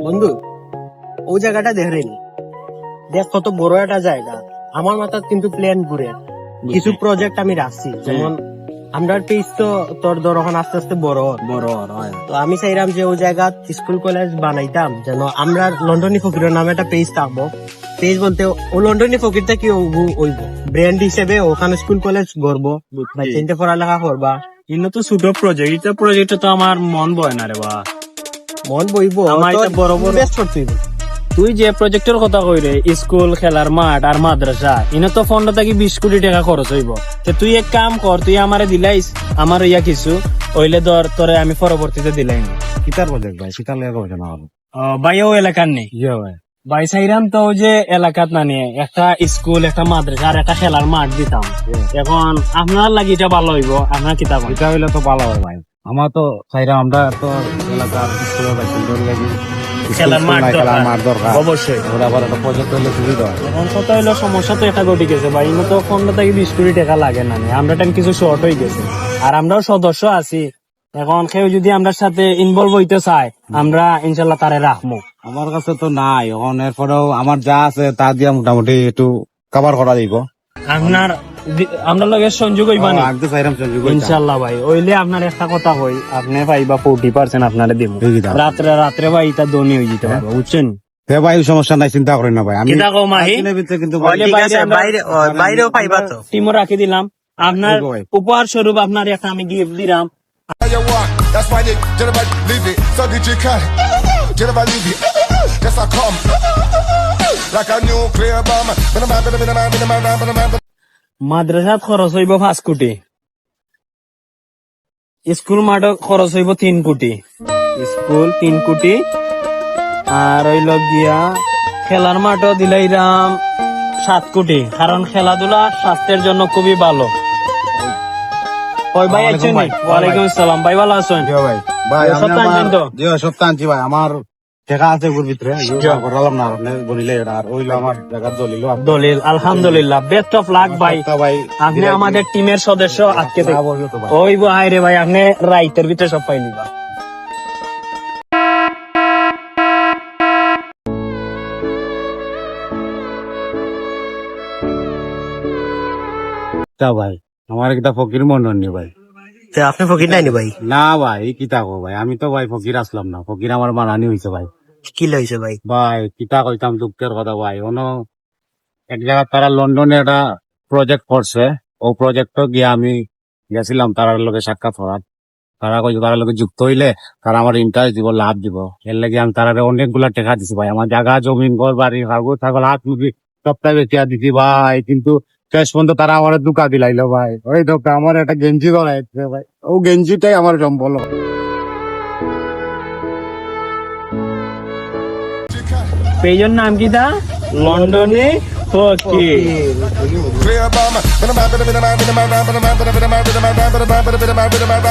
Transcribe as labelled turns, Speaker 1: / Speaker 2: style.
Speaker 1: বন্ধু ওই জায়গাটা দেখেন, দেখ কত বড় একটা জায়গা। আমার মাথায় কিন্তু প্ল্যান ঘুরে কিছু প্রজেক্ট আমি রাখছি, যেমন আমরা পেজ তো তোর ধর এখন আস্তে আস্তে বড় হয়। তো আমি চাইলাম যে ওই জায়গা স্কুল কলেজ বানাইতাম, যেন আমরা লন্ডনী ফকিরের নামে একটা পেজ থাকবো। পেজ বলতে ও লন্ডনী ফকিরটা কি ওইব ব্র্যান্ড হিসেবে ওখানে স্কুল কলেজ গড়বো, চিন্তা পড়ালেখা করবা।
Speaker 2: কিন্তু তো ছোট প্রজেক্ট, এটা প্রজেক্ট তো আমার মন বয় না রে বা।
Speaker 1: মন বইব
Speaker 2: আমার এটা বড় বড়
Speaker 1: ইনভেস্ট করতে হইব।
Speaker 2: তুই যে প্রজেক্টের কথা কই রে, স্কুল, খেলার মাঠ আর মাদ্রাসা, ইনে তো 15 থেকে 20 কোটি টাকা খরচ হইব। তুই এক কাম কর, তুই আমারে দিলাইস আমার ইয়া কিছু হইলে ধর তোরে আমি পরবর্তীতে দিলাই না।
Speaker 3: কিতার প্রজেক্ট ভাই, শীতাল লেগে না হবে।
Speaker 2: ভাই ও এলাকার নেই ভাই, চাইরাম তো যে এলাকাত না নিয়ে একটা স্কুল, একটা মাদ্রাসা আর একটা খেলার মাঠ দিতাম। এখন আপনার লাগি এটা ভালো হইব, আপনার কিতাব
Speaker 3: এটা হইলে তো ভালো হয় ভাই। আমার তো চাইরা আমরা তো এলাকার স্কুলের ভাই সুন্দর লাগে
Speaker 2: খেলার মাঠ
Speaker 3: দরকার
Speaker 2: অবশ্যই।
Speaker 3: ওরা আবার একটা প্রজেক্ট হইলে সুবিধা হয়।
Speaker 2: এখন কত হইলো সমস্যা তো এটা ঘটে গেছে ভাই, ইনো তো 15 থেকে 20 কোটি টাকা লাগে না, আমরা টাইম কিছু শর্ট হয়ে গেছে। আর আমরাও সদস্য আছি, এখন কেউ যদি আমরা সাথে ইনভলভ হইতে চায় আমরা ইনশাল্লাহ তারে রাখবো।
Speaker 3: আমার কাছে তো নাই এখন, এরপরেও আমার যা আছে তা দিয়ে মোটামুটি একটু কভার করা দিব।
Speaker 2: আপনার আমরা লগে সংযোগ হইবা না
Speaker 3: আমি তো চাইরাম সংযোগ
Speaker 2: ইনশাল্লাহ ভাই। ওইলে আপনার একটা কথা কই, আপনি পাইবা 40% আপনারে দিব। রাত্রে ভাই এটা ধনী হয়ে যেতে পারবো, বুঝছেন?
Speaker 3: ভাই সমস্যা নাই, চিন্তা করেন না ভাই। আমি
Speaker 2: কিতা কও মাহি,
Speaker 3: কিন্তু
Speaker 1: বাইরেও পাইবা তো।
Speaker 2: টিমও রাখি দিলাম আপনার উপহার স্বরূপ, আপনার একটা আমি গিফট দিলাম।
Speaker 4: You walk, that's why they generally leave it. So did you cut? Generally leave it. Just I come like a nuclear bomb.
Speaker 2: মাদ্রাসাত খরচ হইব 5 কোটি, স্কুল মাঠে খরচ হইব 3 কোটি, স্কুল 3 কোটি, আর হইল গিয়া খেলার মাঠও দিলাইরাম 7 কোটি, কারণ খেলাধুলা স্বাস্থ্যের জন্য খুবই ভালো। ভাই আছেন? ওয়ালাইকুম আসসালাম ভাই, ভালো আছেন?
Speaker 3: ভাই ভাই
Speaker 2: সপ্তাহ আনছেন তো?
Speaker 3: সপ্তাহ আনছি ভাই। আমার টাকা আছে ওর ভিতরে, করলাম না বলিলে, আর ওইলো আমার জায়গা দলিল
Speaker 2: দলিল। আলহামদুলিল্লাহ, বেস্ট অফ লাক ভাই।
Speaker 3: ভাই।
Speaker 2: আপনি আমাদের টিমের সদস্য আজকে থেকে। ওই ভাই রে ভাই, আপনি রাইতের ভিতরে সব পাই নিবা।
Speaker 3: ভাই আমার কিতা ফকির মনে হয়নি ভাই।
Speaker 1: আপনি ফকির নাইনি ভাই?
Speaker 3: না ভাই, কিতা কো ভাই, আমি তো ভাই ফকির আসলাম না, ফকির আমার মানানি হয়েছে ভাই।
Speaker 1: কি লইছে ভাই?
Speaker 3: ভাই কিতা কইতাম দুঃখের কথা ভাই। এক জায়গা তারা লন্ডনে একটা প্রজেক্ট করছে, ও প্রজেক্ট গিয়ে আমি গেছিলাম তারার লোকে সাক্ষাৎ করার। তারা কইছে তারার লোকে যুক্ত হইলে তারা আমার ইন্টারেস্ট দিব, লাভ দিব। এর লাগে আমি তারা অনেকগুলা টাকা দিছি ভাই। আমার জায়গা জমিন ঘর বাড়ি কাগজ ছাগল হাত মুরগি সবটাই বেচিয়া দিছি ভাই, কিন্তু শেষ পর্যন্ত তারা আমার দুকা দিলাইলো ভাই। ওই ধোকা আমার একটা গেঞ্জি ধরাইছে ভাই, ও গেঞ্জিটাই আমার সম্বল।
Speaker 2: পেজের নাম কি দা? লন্ডনে ফকির।
Speaker 4: Clear bomb.